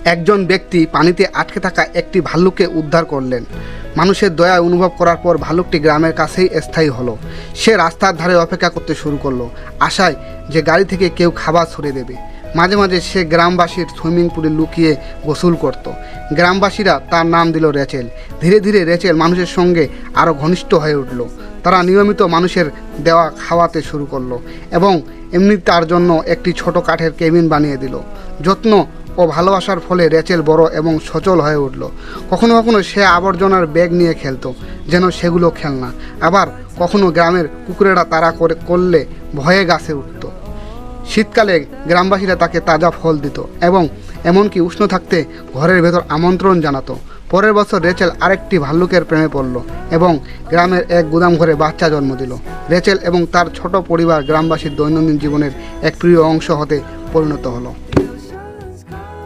একজন ব্যক্তি পানিতে আটকে থাকা একটি ভাল্লুককে উদ্ধার করলেন। মানুষের দয়া অনুভব করার পর ভাল্লুকটি গ্রামের কাছেই স্থায়ী হলো। সে রাস্তার ধারে অপেক্ষা করতে শুরু করলো, আশায় যে গাড়ি থেকে কেউ খাবার ছড়িয়ে দেবে। মাঝে মাঝে সে গ্রামবাসীর সুইমিং পুলে লুকিয়ে গোসল করত। গ্রামবাসীরা তার নাম দিল রেচেল। ধীরে ধীরে রেচেল মানুষের সঙ্গে আরও ঘনিষ্ঠ হয়ে উঠল। তারা নিয়মিত মানুষের দেওয়া খাওয়াতে শুরু করলো এবং এমনি তার জন্য একটি ছোট কাঠের কেবিন বানিয়ে দিল। যত্ন ও ভালোবাসার ফলে রেচেল বড় এবং সচল হয়ে উঠল। কখনো কখনো সে আবর্জনার ব্যাগ নিয়ে খেলতো, যেন সেগুলো খেলনা। আবার কখনো গ্রামের কুকুরেরা তাড়া করলে ভয়ে গাছে উঠত। শীতকালে গ্রামবাসীরা তাকে তাজা ফল দিত এবং এমনকি উষ্ণ থাকতে ঘরের ভেতর আমন্ত্রণ জানাতো। পরের বছর রেচেল আরেকটি ভাল্লুকের প্রেমে পড়ল এবং গ্রামের এক গুদাম ঘরে বাচ্চা জন্ম দিল। রেচেল এবং তার ছোট পরিবার গ্রামবাসীর দৈনন্দিন জীবনের এক প্রিয় অংশ হতে পরিণত হলো।